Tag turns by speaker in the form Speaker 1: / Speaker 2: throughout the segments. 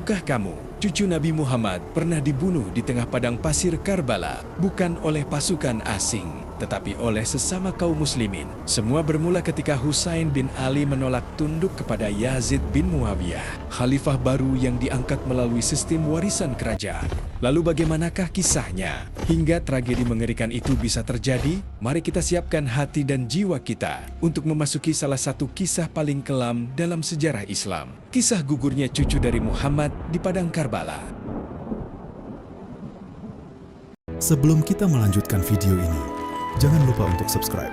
Speaker 1: Tahukah kamu, cucu Nabi Muhammad pernah dibunuh di tengah padang pasir Karbala, bukan oleh pasukan asing, tetapi oleh sesama kaum muslimin. Semua bermula ketika Husain bin Ali menolak tunduk kepada Yazid bin Muawiyah, khalifah baru yang diangkat melalui sistem warisan kerajaan. Lalu bagaimanakah kisahnya? Hingga tragedi mengerikan itu bisa terjadi, mari kita siapkan hati dan jiwa kita untuk memasuki salah satu kisah paling kelam dalam sejarah Islam. Kisah gugurnya cucu dari Muhammad di padang Karbala.
Speaker 2: Sebelum kita melanjutkan video ini, jangan lupa untuk subscribe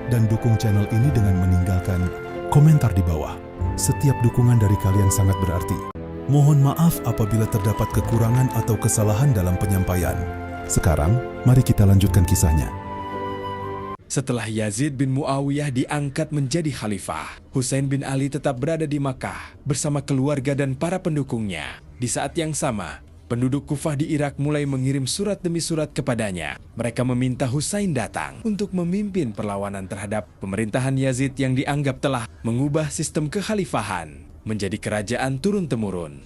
Speaker 2: dan dukung channel ini dengan meninggalkan komentar di bawah. Setiap dukungan dari kalian sangat berarti. Mohon maaf apabila terdapat kekurangan atau kesalahan dalam penyampaian. Sekarang, mari kita lanjutkan kisahnya.
Speaker 1: Setelah Yazid bin Muawiyah diangkat menjadi khalifah, Husain bin Ali tetap berada di Makkah bersama keluarga dan para pendukungnya. Di saat yang sama, penduduk Kufah di Irak mulai mengirim surat demi surat kepadanya. Mereka meminta Husain datang untuk memimpin perlawanan terhadap pemerintahan Yazid yang dianggap telah mengubah sistem kekhalifahan menjadi kerajaan turun-temurun.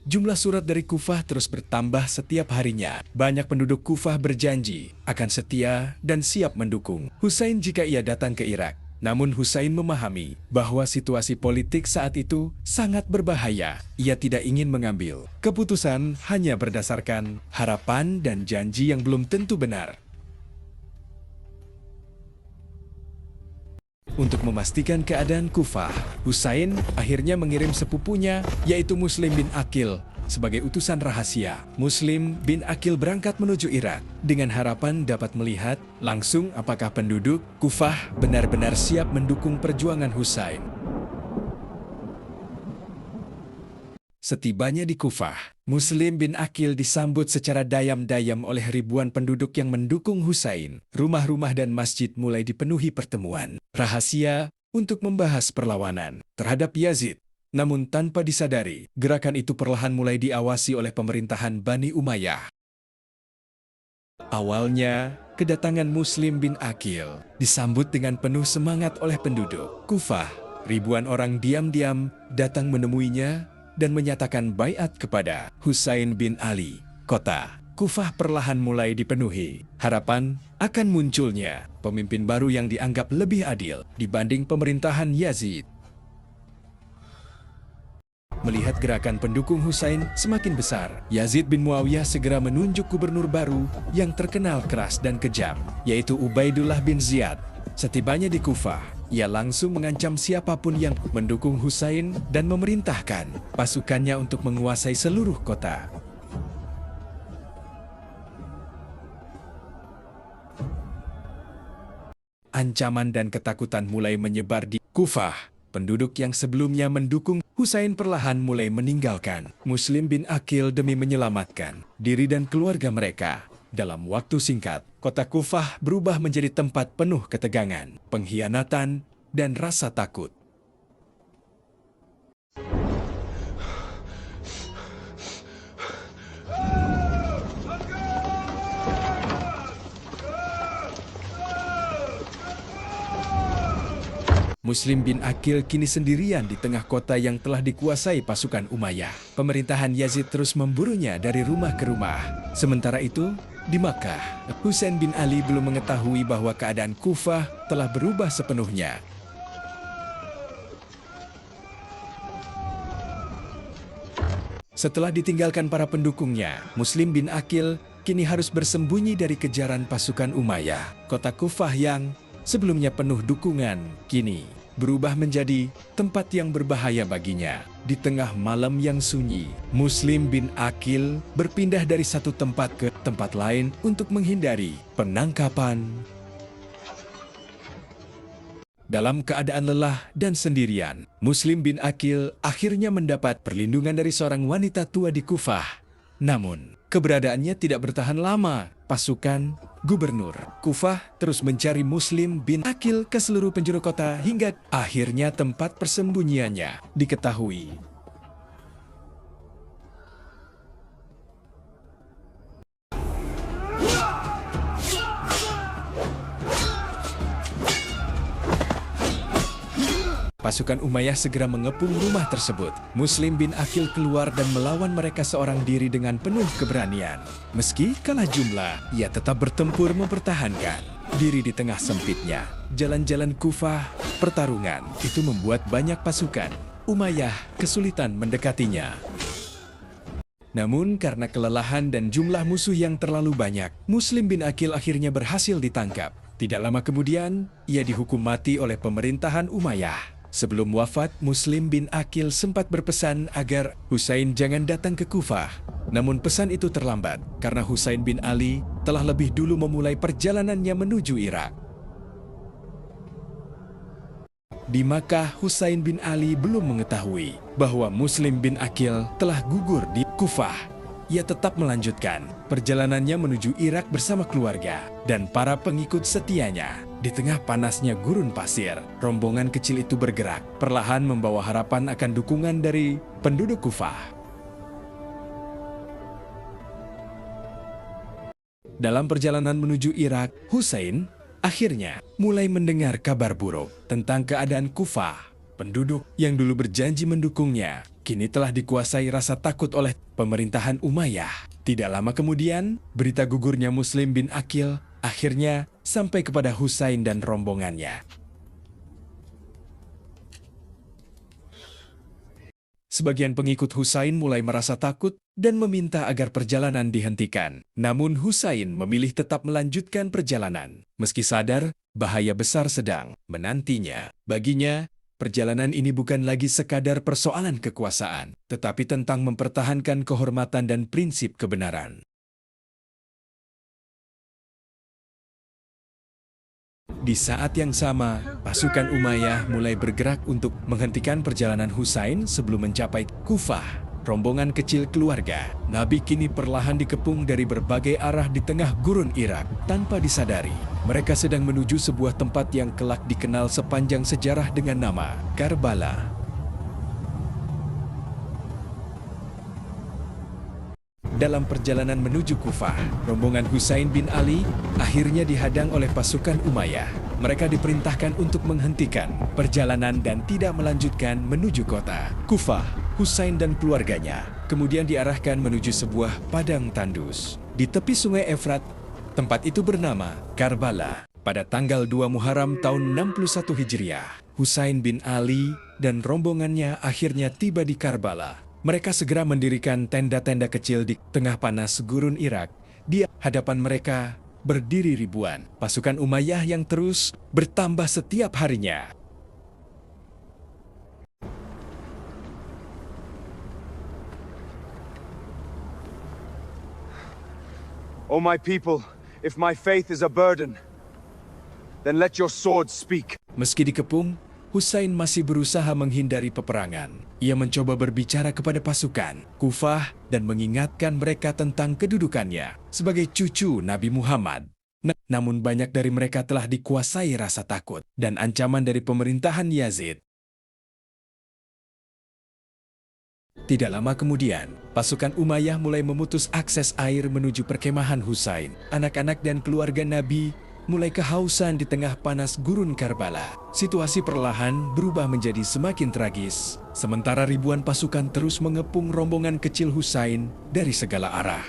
Speaker 1: Jumlah surat dari Kufah terus bertambah setiap harinya. Banyak penduduk Kufah berjanji akan setia dan siap mendukung Husain jika ia datang ke Irak. Namun Husain memahami bahwa situasi politik saat itu sangat berbahaya. Ia tidak ingin mengambil keputusan hanya berdasarkan harapan dan janji yang belum tentu benar. Untuk memastikan keadaan Kufah, Husain akhirnya mengirim sepupunya, yaitu Muslim bin Aqil, sebagai utusan rahasia. Muslim bin Aqil berangkat menuju Irak dengan harapan dapat melihat langsung apakah penduduk Kufah benar-benar siap mendukung perjuangan Husain. Setibanya di Kufah, Muslim bin Aqil disambut secara dayam-dayam oleh ribuan penduduk yang mendukung Husain. Rumah-rumah dan masjid mulai dipenuhi pertemuan rahasia untuk membahas perlawanan terhadap Yazid. Namun tanpa disadari, gerakan itu perlahan mulai diawasi oleh pemerintahan Bani Umayyah. Awalnya, kedatangan Muslim bin Aqil disambut dengan penuh semangat oleh penduduk Kufah. Ribuan orang diam-diam datang menemuinya dan menyatakan baiat kepada Husain bin Ali. Kota Kufah perlahan mulai dipenuhi harapan akan munculnya pemimpin baru yang dianggap lebih adil dibanding pemerintahan Yazid. Melihat gerakan pendukung Husain semakin besar, Yazid bin Muawiyah segera menunjuk gubernur baru yang terkenal keras dan kejam, yaitu Ubaidullah bin Ziyad. Setibanya di Kufah, ia langsung mengancam siapapun yang mendukung Husain dan memerintahkan pasukannya untuk menguasai seluruh kota. Ancaman dan ketakutan mulai menyebar di Kufah. Penduduk yang sebelumnya mendukung Husain perlahan mulai meninggalkan Muslim bin Aqil demi menyelamatkan diri dan keluarga mereka. Dalam waktu singkat, kota Kufah berubah menjadi tempat penuh ketegangan, pengkhianatan, dan rasa takut. Muslim bin Aqil kini sendirian di tengah kota yang telah dikuasai pasukan Umayyah. Pemerintahan Yazid terus memburunya dari rumah ke rumah. Sementara itu, di Makkah, Husain bin Ali belum mengetahui bahwa keadaan Kufah telah berubah sepenuhnya. Setelah ditinggalkan para pendukungnya, Muslim bin Aqil kini harus bersembunyi dari kejaran pasukan Umayyah. Kota Kufah yang sebelumnya penuh dukungan, kini berubah menjadi tempat yang berbahaya baginya. Di tengah malam yang sunyi, Muslim bin Aqil berpindah dari satu tempat ke tempat lain untuk menghindari penangkapan. Dalam keadaan lelah dan sendirian, Muslim bin Aqil akhirnya mendapat perlindungan dari seorang wanita tua di Kufah. Namun, keberadaannya tidak bertahan lama. Pasukan gubernur Kufah terus mencari Muslim bin Aqil ke seluruh penjuru kota hingga akhirnya tempat persembunyiannya diketahui. Pasukan Umayyah segera mengepung rumah tersebut. Muslim bin Aqil keluar dan melawan mereka seorang diri dengan penuh keberanian. Meski kalah jumlah, ia tetap bertempur mempertahankan diri di tengah sempitnya jalan-jalan Kufah. Pertarungan itu membuat banyak pasukan Umayyah kesulitan mendekatinya. Namun karena kelelahan dan jumlah musuh yang terlalu banyak, Muslim bin Aqil akhirnya berhasil ditangkap. Tidak lama kemudian, ia dihukum mati oleh pemerintahan Umayyah. Sebelum wafat, Muslim bin Aqil sempat berpesan agar Husain jangan datang ke Kufah. Namun pesan itu terlambat karena Husain bin Ali telah lebih dulu memulai perjalanannya menuju Irak. Di Makkah, Husain bin Ali belum mengetahui bahwa Muslim bin Aqil telah gugur di Kufah. Ia tetap melanjutkan perjalanannya menuju Irak bersama keluarga dan para pengikut setianya. Di tengah panasnya gurun pasir, rombongan kecil itu bergerak, perlahan membawa harapan akan dukungan dari penduduk Kufah. Dalam perjalanan menuju Irak, Husain akhirnya mulai mendengar kabar buruk tentang keadaan Kufah. Penduduk yang dulu berjanji mendukungnya, kini telah dikuasai rasa takut oleh pemerintahan Umayyah. Tidak lama kemudian, berita gugurnya Muslim bin Aqil akhirnya sampai kepada Husain dan rombongannya. Sebagian pengikut Husain mulai merasa takut dan meminta agar perjalanan dihentikan. Namun Husain memilih tetap melanjutkan perjalanan, meski sadar bahaya besar sedang menantinya. Baginya, perjalanan ini bukan lagi sekadar persoalan kekuasaan, tetapi tentang mempertahankan kehormatan dan prinsip kebenaran. Di saat yang sama, pasukan Umayyah mulai bergerak untuk menghentikan perjalanan Husain sebelum mencapai Kufah. Rombongan kecil keluarga Nabi kini perlahan dikepung dari berbagai arah di tengah gurun Irak. Tanpa disadari, mereka sedang menuju sebuah tempat yang kelak dikenal sepanjang sejarah dengan nama Karbala. Dalam perjalanan menuju Kufah, rombongan Husain bin Ali akhirnya dihadang oleh pasukan Umayyah. Mereka diperintahkan untuk menghentikan perjalanan dan tidak melanjutkan menuju kota Kufah. Husain dan keluarganya kemudian diarahkan menuju sebuah padang tandus di tepi sungai Efrat. Tempat itu bernama Karbala. Pada tanggal 2 Muharram tahun 61 Hijriah, Husain bin Ali dan rombongannya akhirnya tiba di Karbala. Mereka segera mendirikan tenda-tenda kecil di tengah panas gurun Irak. Di hadapan mereka berdiri ribuan pasukan Umayyah yang terus bertambah setiap harinya.
Speaker 3: O my people, if my faith is a burden, then let your sword speak.
Speaker 1: Meski dikepung, Husain masih berusaha menghindari peperangan. Ia mencoba berbicara kepada pasukan Kufah dan mengingatkan mereka tentang kedudukannya sebagai cucu Nabi Muhammad. Namun banyak dari mereka telah dikuasai rasa takut dan ancaman dari pemerintahan Yazid. Tidak lama kemudian, pasukan Umayyah mulai memutus akses air menuju perkemahan Husain. Anak-anak dan keluarga Nabi mulai kehausan di tengah panas gurun Karbala. Situasi perlahan berubah menjadi semakin tragis, sementara ribuan pasukan terus mengepung rombongan kecil Husain dari segala arah.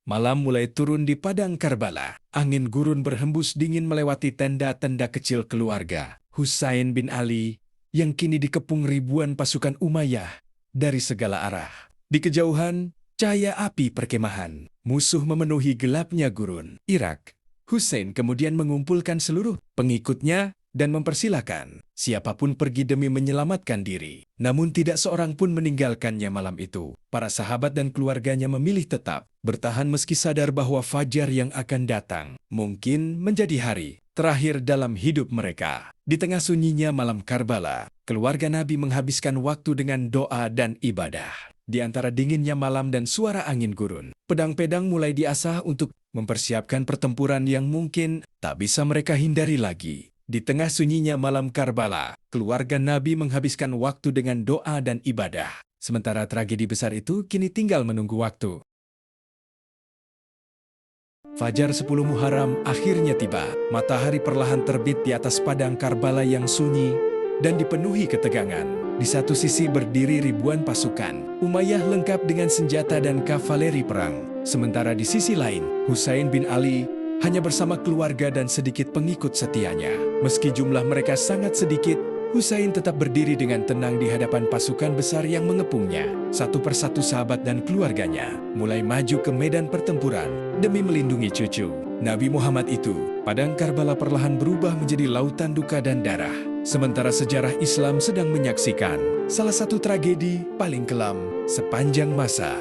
Speaker 1: Malam mulai turun di padang Karbala. Angin gurun berhembus dingin melewati tenda-tenda kecil keluarga Husain bin Ali yang kini dikepung ribuan pasukan Umayyah dari segala arah. Di kejauhan, cahaya api perkemahan musuh memenuhi gelapnya gurun Irak. Husain kemudian mengumpulkan seluruh pengikutnya dan mempersilakan siapapun pergi demi menyelamatkan diri. Namun tidak seorang pun meninggalkannya malam itu. Para sahabat dan keluarganya memilih tetap bertahan meski sadar bahwa fajar yang akan datang mungkin menjadi hari terakhir dalam hidup mereka. Di tengah sunyinya malam Karbala, keluarga Nabi menghabiskan waktu dengan doa dan ibadah. Di antara dinginnya malam dan suara angin gurun, pedang-pedang mulai diasah untuk mempersiapkan pertempuran yang mungkin tak bisa mereka hindari lagi. Di tengah sunyinya malam Karbala, keluarga Nabi menghabiskan waktu dengan doa dan ibadah. Sementara tragedi besar itu kini tinggal menunggu waktu. Fajar 10 Muharram akhirnya tiba. Matahari perlahan terbit di atas padang Karbala yang sunyi dan dipenuhi ketegangan. Di satu sisi berdiri ribuan pasukan Umayyah lengkap dengan senjata dan kavaleri perang. Sementara di sisi lain, Husain bin Ali hanya bersama keluarga dan sedikit pengikut setianya. Meski jumlah mereka sangat sedikit, Husain tetap berdiri dengan tenang di hadapan pasukan besar yang mengepungnya. Satu persatu sahabat dan keluarganya mulai maju ke medan pertempuran demi melindungi cucu Nabi Muhammad itu. Padang Karbala perlahan berubah menjadi lautan duka dan darah. Sementara sejarah Islam sedang menyaksikan salah satu tragedi paling kelam sepanjang masa.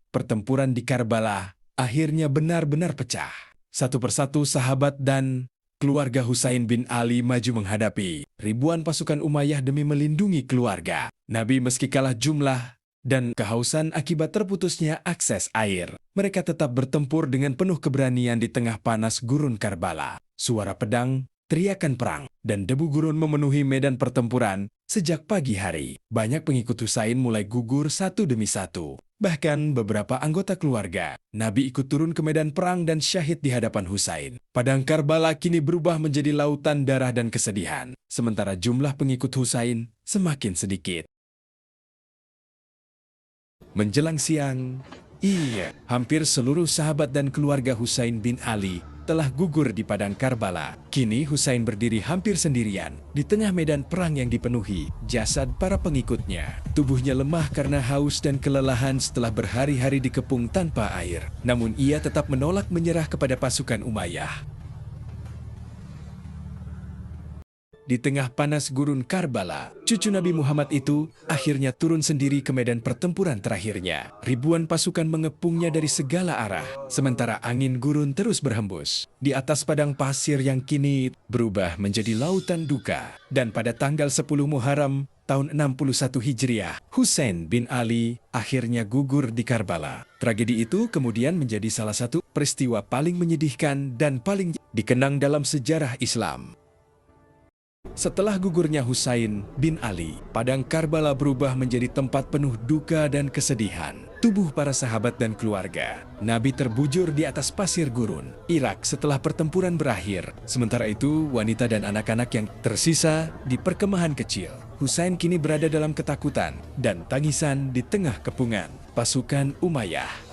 Speaker 1: Pertempuran di Karbala akhirnya benar-benar pecah. Satu persatu sahabat dan keluarga Husain bin Ali maju menghadapi ribuan pasukan Umayyah demi melindungi keluarga Nabi. Meski kalah jumlah dan kehausan akibat terputusnya akses air, mereka tetap bertempur dengan penuh keberanian di tengah panas gurun Karbala. Suara pedang, teriakan perang, dan debu gurun memenuhi medan pertempuran. Sejak pagi hari, banyak pengikut Husain mulai gugur satu demi satu. Bahkan beberapa anggota keluarga Nabi ikut turun ke medan perang dan syahid di hadapan Husain. Padang Karbala kini berubah menjadi lautan darah dan kesedihan, sementara jumlah pengikut Husain semakin sedikit. Menjelang siang, hampir seluruh sahabat dan keluarga Husain bin Ali telah gugur di padang Karbala. Kini Husain berdiri hampir sendirian di tengah medan perang yang dipenuhi jasad para pengikutnya. Tubuhnya lemah karena haus dan kelelahan setelah berhari-hari dikepung tanpa air. Namun ia tetap menolak menyerah kepada pasukan Umayyah. Di tengah panas gurun Karbala, cucu Nabi Muhammad itu akhirnya turun sendiri ke medan pertempuran terakhirnya. Ribuan pasukan mengepungnya dari segala arah, sementara angin gurun terus berhembus di atas padang pasir yang kini berubah menjadi lautan duka. Dan pada tanggal 10 Muharram tahun 61 Hijriah, Husain bin Ali akhirnya gugur di Karbala. Tragedi itu kemudian menjadi salah satu peristiwa paling menyedihkan dan paling dikenang dalam sejarah Islam. Setelah gugurnya Husain bin Ali, padang Karbala berubah menjadi tempat penuh duka dan kesedihan. Tubuh para sahabat dan keluarga Nabi terbujur di atas pasir gurun Irak setelah pertempuran berakhir. Sementara itu, wanita dan anak-anak yang tersisa di perkemahan kecil Husain kini berada dalam ketakutan dan tangisan di tengah kepungan pasukan Umayyah.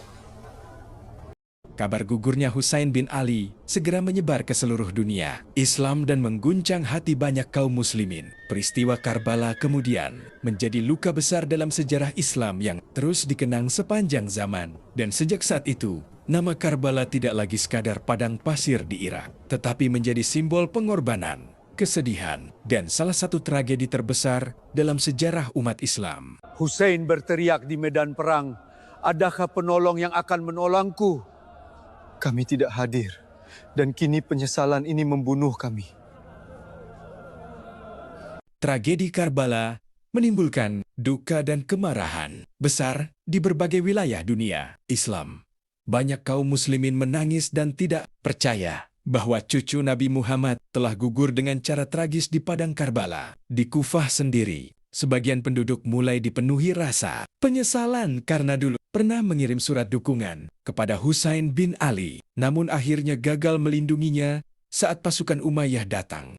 Speaker 1: Kabar gugurnya Husain bin Ali segera menyebar ke seluruh dunia Islam dan mengguncang hati banyak kaum muslimin. Peristiwa Karbala kemudian menjadi luka besar dalam sejarah Islam yang terus dikenang sepanjang zaman. Dan sejak saat itu, nama Karbala tidak lagi sekadar padang pasir di Irak, tetapi menjadi simbol pengorbanan, kesedihan, dan salah satu tragedi terbesar dalam sejarah umat Islam.
Speaker 3: Husain berteriak di medan perang, "Adakah penolong yang akan menolongku?" Kami tidak hadir, dan kini penyesalan ini membunuh kami.
Speaker 1: Tragedi Karbala menimbulkan duka dan kemarahan besar di berbagai wilayah dunia Islam. Banyak kaum muslimin menangis dan tidak percaya bahwa cucu Nabi Muhammad telah gugur dengan cara tragis di padang Karbala. Di Kufah sendiri, sebagian penduduk mulai dipenuhi rasa penyesalan karena dulu pernah mengirim surat dukungan kepada Husain bin Ali, namun akhirnya gagal melindunginya saat pasukan Umayyah datang.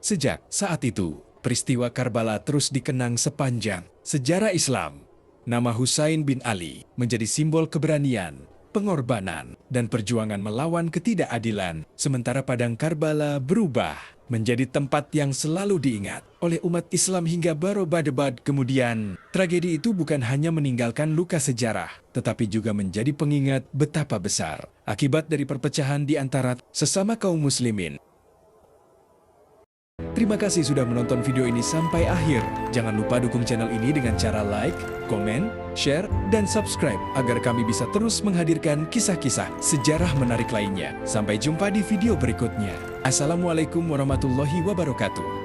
Speaker 1: Sejak saat itu, peristiwa Karbala terus dikenang sepanjang sejarah Islam. Nama Husain bin Ali menjadi simbol keberanian, pengorbanan, dan perjuangan melawan ketidakadilan, sementara padang Karbala berubah menjadi tempat yang selalu diingat oleh umat Islam hingga Barobadebad kemudian. Tragedi itu bukan hanya meninggalkan luka sejarah, tetapi juga menjadi pengingat betapa besar akibat dari perpecahan di antara sesama kaum muslimin. Terima kasih sudah menonton video ini sampai akhir. Jangan lupa dukung channel ini dengan cara like, komen, share, dan subscribe agar kami bisa terus menghadirkan kisah-kisah sejarah menarik lainnya. Sampai jumpa di video berikutnya. Assalamualaikum warahmatullahi wabarakatuh.